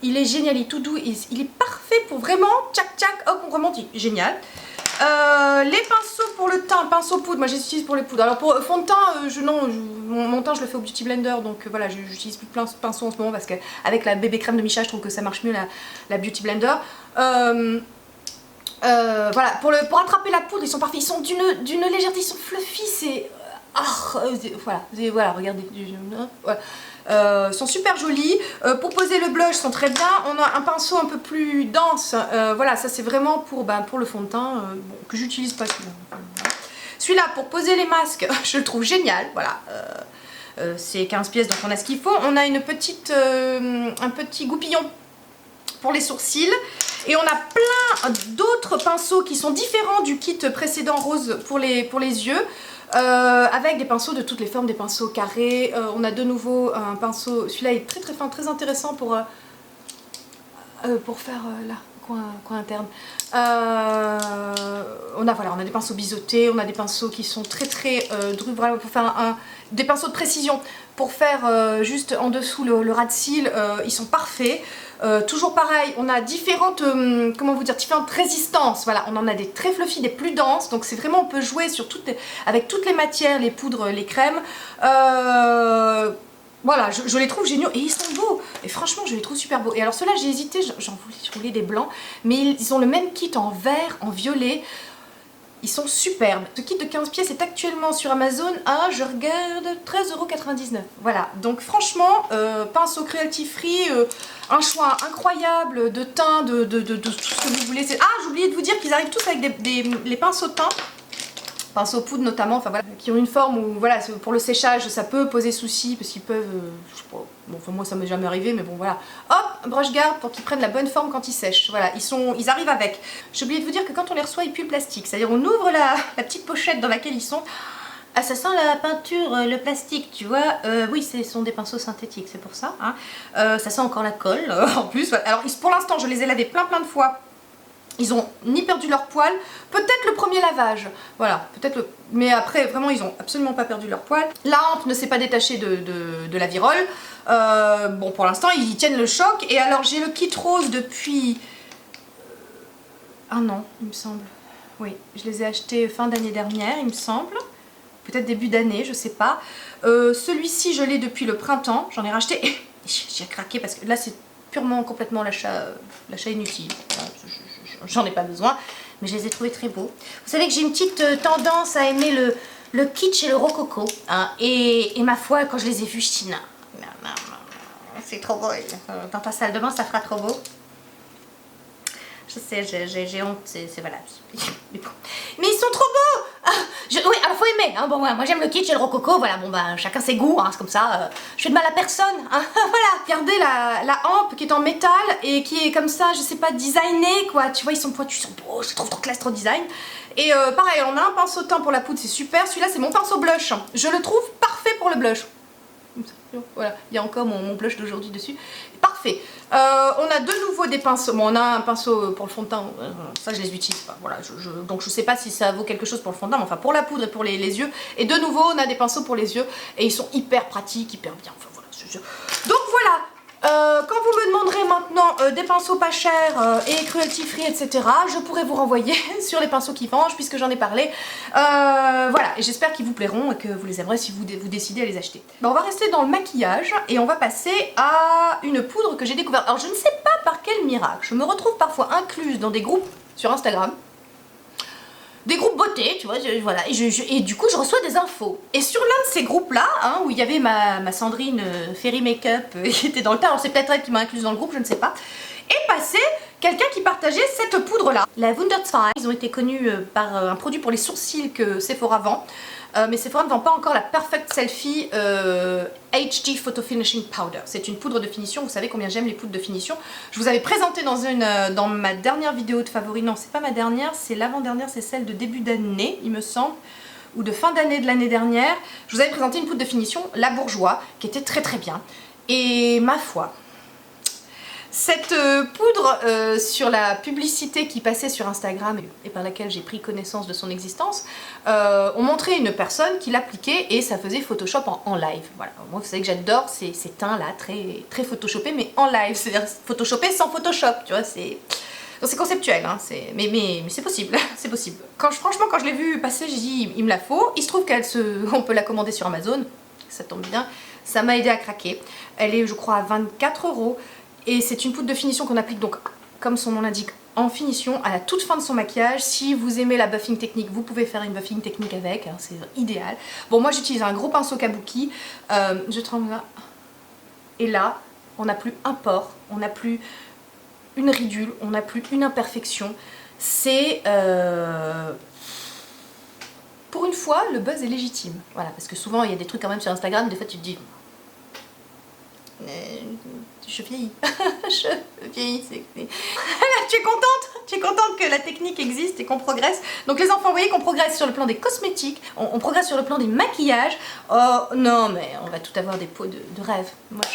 Speaker 2: Il est génial, il est tout doux, il est parfait pour vraiment tchac hop on remonte, génial. Les pinceaux pour le teint, pinceau poudre, moi j'utilise pour les poudres. Alors pour fond de teint, mon teint je le fais au Beauty Blender, donc voilà, j'utilise plus de pinceaux en ce moment parce qu'avec la bébé crème de Michat je trouve que ça marche mieux la Beauty Blender. Voilà, pour attraper la poudre, ils sont parfaits, ils sont d'une légèreté, ils sont fluffy, c'est... voilà, regardez, sont super jolis. Pour poser le blush, sont très bien. On a un pinceau un peu plus dense, voilà, ça c'est vraiment pour le fond de teint, bon, que j'utilise pas celui-là. Celui-là, pour poser les masques, je le trouve génial, voilà. C'est 15 pièces, donc on a ce qu'il faut. On a un petit goupillon pour les sourcils. Et on a plein d'autres pinceaux qui sont différents du kit précédent rose pour les yeux. Avec des pinceaux de toutes les formes, des pinceaux carrés. On a de nouveau un pinceau, celui-là est très fin, très intéressant pour faire là, coin interne. On a des pinceaux biseautés, on a des pinceaux qui sont très drus, vraiment pour faire des pinceaux de précision. Pour faire juste en dessous le ras de cils, ils sont parfaits. Toujours pareil, on a différentes résistances. Voilà, on en a des très fluffy, des plus denses. Donc c'est vraiment, on peut jouer sur avec toutes les matières, les poudres, les crèmes. Voilà, je les trouve géniaux et ils sont beaux. Et franchement, je les trouve super beaux. Et alors ceux-là, j'ai hésité, je voulais des blancs. Mais ils ont le même kit en vert, en violet. Ils sont superbes. Ce kit de 15 pièces est actuellement sur Amazon à, je regarde, 13,99 €. Voilà, donc franchement, pinceau cruelty free, un choix incroyable de teint, de tout ce que vous voulez. Ah, j'ai oublié de vous dire qu'ils arrivent tous avec les pinceaux teint. Pinceaux poudre notamment, enfin voilà, qui ont une forme où voilà, pour le séchage ça peut poser souci parce qu'ils peuvent, je sais pas, bon enfin moi ça m'est jamais arrivé mais bon voilà, hop, brush guard pour qu'ils prennent la bonne forme quand ils sèchent, voilà, ils arrivent avec. J'ai oublié de vous dire que quand on les reçoit ils puent le plastique, c'est-à-dire on ouvre la petite pochette dans laquelle ils sont, ah ça sent la peinture, le plastique tu vois, oui ce sont des pinceaux synthétiques c'est pour ça, hein. Ça sent encore la colle en plus, voilà. Alors pour l'instant je les ai lavés plein de fois. Ils ont ni perdu leur poil, peut-être le premier lavage, voilà, peut-être mais après vraiment ils ont absolument pas perdu leur poil. La hampe ne s'est pas détachée de la virole, bon pour l'instant ils tiennent le choc. Et alors j'ai le kit rose depuis un an il me semble, oui je les ai achetés fin d'année dernière il me semble, peut-être début d'année, je sais pas. Celui-ci je l'ai depuis le printemps, j'en ai racheté et j'ai craqué parce que là c'est purement complètement l'achat inutile. Voilà, j'en ai pas besoin, mais je les ai trouvés très beaux. Vous savez que j'ai une petite tendance à aimer le kitsch et le rococo, hein, et ma foi, quand je les ai vus, je dis non, c'est trop beau. Dans ta salle de bain, ça fera trop beau. Je sais, j'ai honte, c'est voilà. Mais ils sont trop beaux. Oui, alors faut aimer, hein. Bon, moi j'aime le kitsch et le rococo, voilà, bon bah chacun ses goûts, hein, c'est comme ça, je fais de mal à personne, hein. Voilà, regardez la hampe qui est en métal et qui est comme ça, je sais pas, designée quoi, tu vois, ils sont pointus, ils sont beaux, je trouve trop classe, trop design. Et pareil, on a un pinceau teint pour la poudre, c'est super, celui-là c'est mon pinceau blush, je le trouve parfait pour le blush. Voilà, il y a encore mon blush d'aujourd'hui dessus. Parfait. On a de nouveau des pinceaux. Bon, on a un pinceau pour le fond de teint. Ça, je les utilise pas. Voilà, donc je sais pas si ça vaut quelque chose pour le fond de teint, mais enfin pour la poudre et pour les yeux. Et de nouveau, on a des pinceaux pour les yeux. Et ils sont hyper pratiques, hyper bien. Enfin voilà, c'est sûr. Donc voilà. Quand vous me demanderez maintenant des pinceaux pas chers et cruelty free, etc., je pourrais vous renvoyer sur les pinceaux qui vengent puisque j'en ai parlé. Voilà, et j'espère qu'ils vous plairont et que vous les aimerez si vous décidez à les acheter. On va rester dans le maquillage et on va passer à une poudre que j'ai découverte. Alors je ne sais pas par quel miracle, je me retrouve parfois incluse dans des groupes sur Instagram. Des groupes beauté, tu vois, voilà, et du coup je reçois des infos. Et sur l'un de ces groupes-là, hein, où il y avait ma Sandrine Fairy Makeup qui était dans le tas, alors c'est peut-être elle qui m'a incluse dans le groupe, je ne sais pas, est passé quelqu'un qui partageait cette poudre-là. La Wunderzweig, ils ont été connus par un produit pour les sourcils que Sephora vend. Mais Sephora ne vend pas encore la Perfect Selfie HD Photo Finishing Powder. C'est une poudre de finition, vous savez combien j'aime les poudres de finition. Je vous avais présenté dans ma dernière vidéo de favoris, non c'est pas ma dernière, c'est l'avant-dernière, c'est celle de début d'année il me semble, ou de fin d'année de l'année dernière. Je vous avais présenté une poudre de finition, la Bourjois, qui était très très bien. Et ma foi, cette poudre sur la publicité qui passait sur Instagram et par laquelle j'ai pris connaissance de son existence, on montrait une personne qui l'appliquait et ça faisait Photoshop en live. Voilà. Moi vous savez que j'adore ces teints là très photoshopés mais en live, c'est-à-dire photoshopé sans Photoshop, tu vois, c'est conceptuel, hein, mais c'est possible, c'est possible. Franchement quand je l'ai vue passer, j'ai dit il me la faut. Il se trouve qu'on peut la commander sur Amazon, ça tombe bien, ça m'a aidé à craquer. Elle est je crois à 24 €. Et c'est une poudre de finition qu'on applique donc, comme son nom l'indique, en finition à la toute fin de son maquillage. Si vous aimez la buffing technique, vous pouvez faire une buffing technique avec, hein, c'est idéal. Bon, moi j'utilise un gros pinceau kabuki, je tremble là. Et là, on n'a plus un pore, on n'a plus une ridule, on n'a plus une imperfection. C'est... Pour une fois, le buzz est légitime. Voilà, parce que souvent il y a des trucs quand même sur Instagram, des fois tu te dis... je vieillis, je vieillis, tu es contente que la technique existe et qu'on progresse. Donc les enfants, vous voyez qu'on progresse sur le plan des cosmétiques, on progresse sur le plan des maquillages. Oh non mais on va tout avoir des peaux de rêve. Moi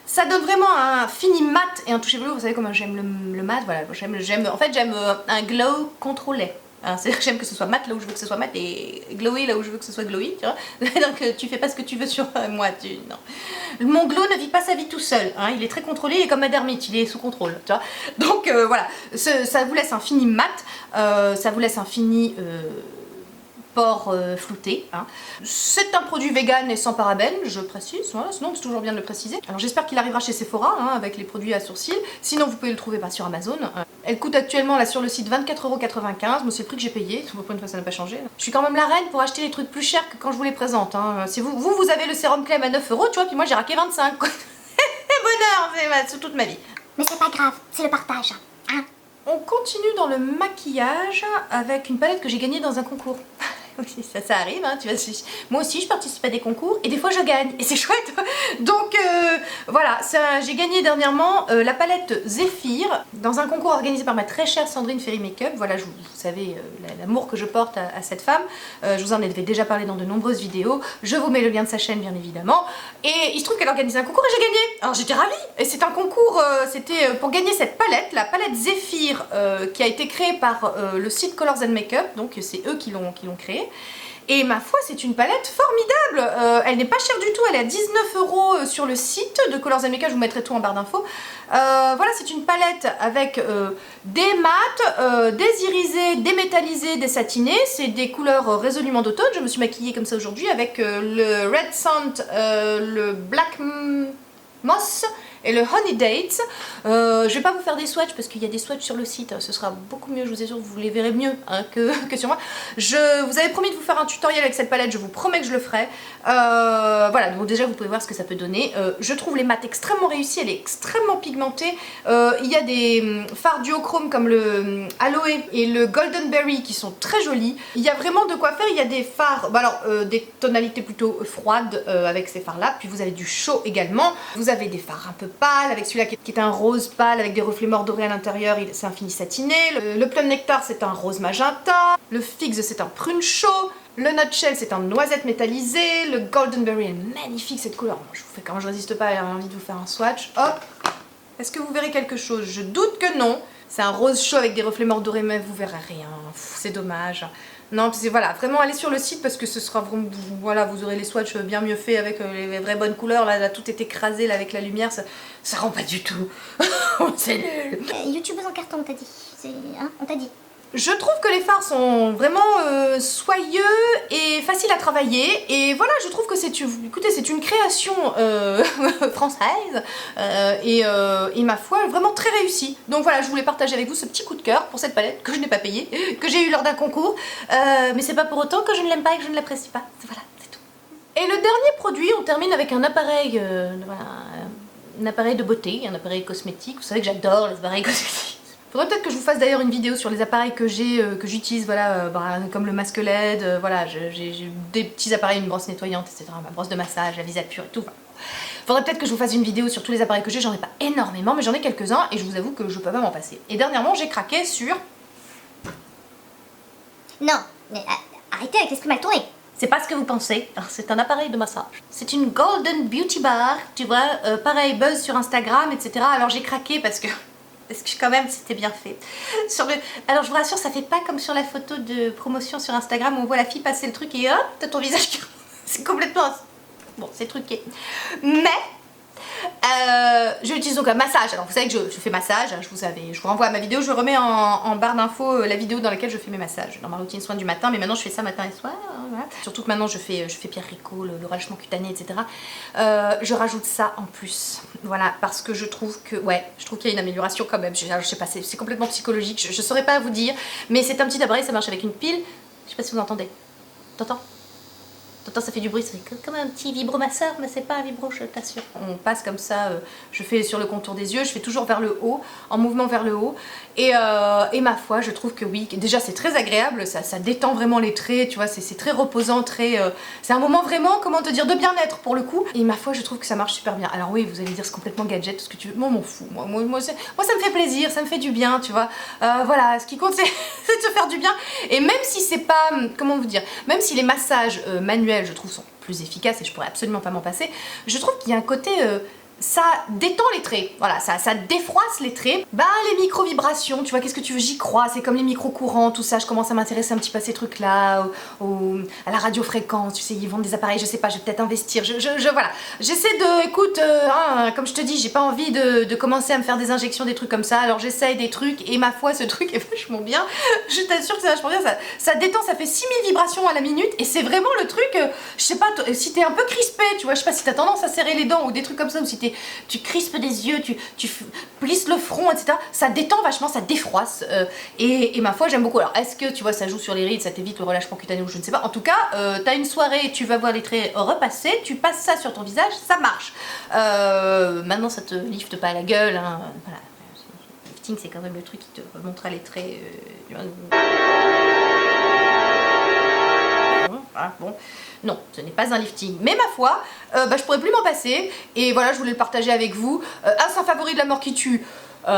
Speaker 2: ça donne vraiment un fini mat et un toucher velours. Vous savez comment j'aime le mat, voilà, en fait j'aime un glow contrôlé. Hein, j'aime que ce soit mat là où je veux que ce soit mat et glowy là où je veux que ce soit glowy, tu vois. Donc tu fais pas ce que tu veux sur moi, non. Mon glow ne vit pas sa vie tout seul, hein, il est très contrôlé, il est comme ma dermite, il est sous contrôle, tu vois. Donc voilà, ça vous laisse un fini mat, ça vous laisse un fini pores floutés, hein. C'est un produit vegan et sans parabènes, je précise, voilà, sinon c'est toujours bien de le préciser. Alors j'espère qu'il arrivera chez Sephora, hein, avec les produits à sourcils, sinon vous pouvez le trouver sur Amazon. Elle coûte actuellement là sur le site 24,95 €, mais c'est le prix que j'ai payé, pour une fois ça n'a pas changé. Je suis quand même la reine pour acheter les trucs plus chers que quand je vous les présente, hein. Si vous avez le sérum Clem à 9 €, tu vois, puis moi j'ai raqué 25 €, quoi. Bonheur, c'est toute ma vie.
Speaker 1: Mais c'est pas grave, c'est le partage, hein.
Speaker 2: On continue dans le maquillage avec une palette que j'ai gagnée dans un concours. Oui, ça arrive, hein, tu vois, moi aussi je participe à des concours et des fois je gagne et c'est chouette. Donc voilà, j'ai gagné dernièrement la palette Zéphyr dans un concours organisé par ma très chère Sandrine Fairy Makeup. Voilà, vous savez l'amour que je porte à cette femme. Je vous en avais déjà parlé dans de nombreuses vidéos. Je vous mets le lien de sa chaîne bien évidemment. Et il se trouve qu'elle organise un concours et j'ai gagné. Alors j'étais ravie. Et c'est un concours, c'était pour gagner cette palette, la palette Zéphyr qui a été créée par le site Colors and Makeup. Donc c'est eux qui l'ont créée. Et ma foi, c'est une palette formidable. Elle n'est pas chère du tout, elle est à 19 € sur le site de Colors and Makeup, je vous mettrai tout en barre d'infos. Voilà, c'est une palette avec des mats, des irisés, des métallisés, des satinés. C'est des couleurs résolument d'automne. Je me suis maquillée comme ça aujourd'hui avec le Red Sand, le Black Moss et le Honey Date. Je vais pas vous faire des swatchs parce qu'il y a des swatchs sur le site, ce sera beaucoup mieux, je vous assure, vous les verrez mieux hein, que sur moi. Je vous avais promis de vous faire un tutoriel avec cette palette, je vous promets que je le ferai. Voilà, donc déjà vous pouvez voir ce que ça peut donner. Je trouve les mats extrêmement réussis, elle est extrêmement pigmentée. Il y a des fards duochrome comme le Aloe et le Golden Berry qui sont très jolis. Il y a vraiment de quoi faire, il y a des fards, des tonalités plutôt froides avec ces fards là, puis vous avez du chaud également. Vous avez des fards un peu pâles avec celui-là qui est un rose pâle avec des reflets mordorés à l'intérieur, c'est un fini satiné. Le Plum Nectar c'est un rose magenta, le Figs c'est un prune chaud, le Nutshell c'est un noisette métallisé, le Golden Berry est magnifique cette couleur. Je vous fais quand je résiste pas, j'ai envie de vous faire un swatch. Hop. Est-ce que vous verrez quelque chose? Je doute que non. C'est un rose chaud avec des reflets mordorés, mais vous verrez rien. C'est dommage. Non, voilà, vraiment allez sur le site parce que ce sera vraiment, voilà, vous aurez les swatchs bien mieux faits avec les vraies bonnes couleurs. Là, tout est écrasé là, avec la lumière, ça rend pas du tout. C'est nul.
Speaker 1: YouTubeuse en carton, on t'a dit. Hein, on t'a dit.
Speaker 2: Je trouve que les fards sont vraiment soyeux et faciles à travailler et voilà, je trouve que c'est une création française et ma foi vraiment très réussie. Donc voilà, je voulais partager avec vous ce petit coup de cœur pour cette palette que je n'ai pas payée, que j'ai eu lors d'un concours, mais c'est pas pour autant que je ne l'aime pas et que je ne l'apprécie pas. Voilà, c'est tout. Et le dernier produit, on termine avec un appareil, voilà, un appareil de beauté, un appareil cosmétique. Vous savez que j'adore les appareils cosmétiques. Faudrait peut-être que je vous fasse d'ailleurs une vidéo sur les appareils que j'utilise, voilà, comme le masque LED, voilà, j'ai des petits appareils, une brosse nettoyante, etc., ma brosse de massage, la Visapure et tout. Voilà. Faudrait peut-être que je vous fasse une vidéo sur tous les appareils que j'ai, j'en ai pas énormément, mais j'en ai quelques-uns et je vous avoue que je peux pas m'en passer. Et dernièrement, j'ai craqué sur...
Speaker 1: Non, mais arrêtez avec l'esprit mal tourné.
Speaker 2: C'est pas ce que vous pensez, c'est un appareil de massage. C'est une Golden Beauty Bar, tu vois, pareil, buzz sur Instagram, etc. Alors j'ai craqué parce que quand même c'était bien fait. Alors je vous rassure, ça fait pas comme sur la photo de promotion sur Instagram où on voit la fille passer le truc et hop, t'as ton visage qui... C'est complètement... Bon, c'est truqué. Mais... je l'utilise donc un massage. Alors vous savez que je fais massage, je vous renvoie à ma vidéo, je remets en barre d'infos la vidéo dans laquelle je fais mes massages dans ma routine soin du matin, mais maintenant je fais ça matin et soir, voilà. Surtout que maintenant je fais Pierre Ricot, le relâchement cutané, etc. Je rajoute ça en plus, voilà, parce que je trouve que, ouais, je trouve qu'il y a une amélioration quand même. Je sais pas, c'est complètement psychologique, je saurais pas vous dire, mais c'est un petit appareil, ça marche avec une pile, je sais pas si vous entendez, t'entends? Ça fait du bruit, c'est comme un petit vibromasseur, mais c'est pas un vibro, je t'assure. On passe comme ça, je fais sur le contour des yeux, je fais toujours vers le haut, en mouvement vers le haut. Et ma foi, je trouve que oui, déjà c'est très agréable, ça détend vraiment les traits, tu vois, c'est très reposant, c'est un moment vraiment, comment te dire, de bien-être pour le coup. Et ma foi, je trouve que ça marche super bien. Alors oui, vous allez dire c'est complètement gadget, tout ce que tu veux, moi m'en fous. Moi ça me fait plaisir, ça me fait du bien, tu vois. Voilà, ce qui compte c'est de se faire du bien. Et même si c'est pas, comment vous dire, même si les massages manuels je trouve sont plus efficaces et je pourrais absolument pas m'en passer, je trouve qu'il y a un côté ça détend les traits, voilà, ça défroisse les traits. Bah les micro-vibrations, tu vois, qu'est-ce que tu veux, j'y crois, c'est comme les micro-courants, tout ça, je commence à m'intéresser un petit peu à ces trucs-là, à la radiofréquence, tu sais, ils vendent des appareils, je sais pas, je vais peut-être investir, voilà. J'essaie de, écoute, comme je te dis, j'ai pas envie de commencer à me faire des injections, des trucs comme ça, alors j'essaye des trucs, et ma foi, ce truc est vachement bien, je t'assure que c'est vachement bien, ça détend, ça fait 6000 vibrations à la minute, et c'est vraiment le truc, je sais pas, si t'es un peu crispé, tu vois, je sais pas si t'as tendance à serrer les dents, ou des trucs comme ça, ou si tu crispes des yeux, tu plisses le front, etc. Ça détend vachement, ça défroisse. Et ma foi, j'aime beaucoup. Alors, est-ce que, tu vois, ça joue sur les rides, ça t'évite le relâchement cutané ou je ne sais pas. En tout cas, t'as une soirée, tu vas voir les traits repasser, tu passes ça sur ton visage, ça marche. Maintenant, ça te lifte pas la gueule. Hein. Voilà. Le lifting, c'est quand même le truc qui te remontera les traits. Bon, non, ce n'est pas un lifting, mais ma foi, je pourrais plus m'en passer, et voilà, je voulais le partager avec vous. Un favori de la mort qui tue, il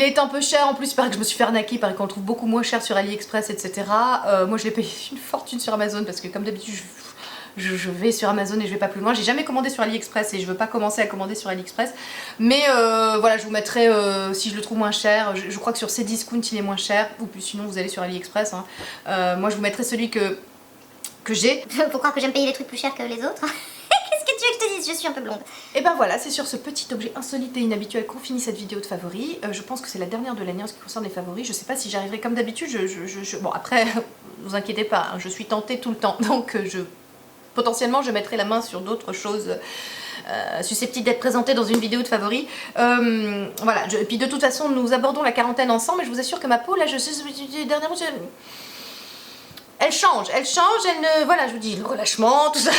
Speaker 2: est un peu cher, en plus il paraît que je me suis fait arnaquer, il paraît qu'on le trouve beaucoup moins cher sur AliExpress, etc. Moi je l'ai payé une fortune sur Amazon, parce que comme d'habitude, je vais sur Amazon et je vais pas plus loin. J'ai jamais commandé sur AliExpress et je veux pas commencer à commander sur AliExpress. Mais voilà, je vous mettrai, si je le trouve moins cher, je crois que sur Cdiscount il est moins cher, ou plus sinon vous allez sur AliExpress. Hein. Moi je vous mettrai celui que j'ai.
Speaker 1: Faut croire que j'aime payer les trucs plus chers que les autres. Qu'est-ce que tu veux que je te dise? Je suis un peu blonde.
Speaker 2: Et ben voilà, c'est sur ce petit objet insolite et inhabituel qu'on finit cette vidéo de favoris. Je pense que c'est la dernière de l'année en ce qui concerne les favoris. Je sais pas si j'arriverai comme d'habitude. Bon après, vous inquiétez pas, hein, je suis tentée tout le temps, donc potentiellement je mettrai la main sur d'autres choses susceptibles d'être présentées dans une vidéo de favoris. Voilà, et puis de toute façon nous abordons la quarantaine ensemble et je vous assure que ma peau là, dernièrement, elle change, elle ne... Voilà, je vous dis, le relâchement, tout ça.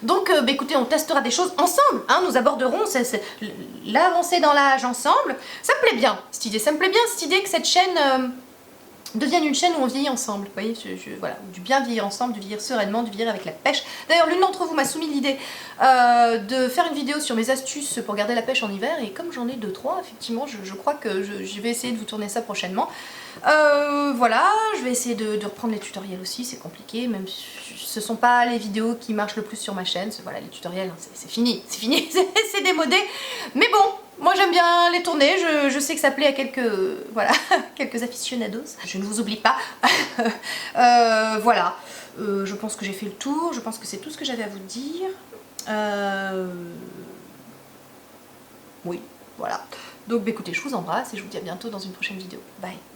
Speaker 2: Donc, bah, écoutez, on testera des choses ensemble, hein, nous aborderons l'avancée dans l'âge ensemble. Ça me plaît bien, cette idée, ça me plaît bien cette idée que cette chaîne devienne une chaîne où on vieillit ensemble. Vous voyez, voilà, du bien vieillir ensemble, de vieillir sereinement, de vieillir avec la pêche. D'ailleurs, l'une d'entre vous m'a soumis l'idée de faire une vidéo sur mes astuces pour garder la pêche en hiver, et comme j'en ai 2-3, effectivement, je crois que je vais essayer de vous tourner ça prochainement. Voilà, je vais essayer de reprendre les tutoriels aussi, c'est compliqué, même si ce sont pas les vidéos qui marchent le plus sur ma chaîne, voilà, les tutoriels, hein, c'est fini, c'est démodé, mais bon, moi j'aime bien les tourner, je sais que ça plaît à quelques, voilà, quelques aficionados, je ne vous oublie pas, voilà, je pense que j'ai fait le tour, je pense que c'est tout ce que j'avais à vous dire, oui, voilà, donc bah, écoutez, je vous embrasse et je vous dis à bientôt dans une prochaine vidéo, bye.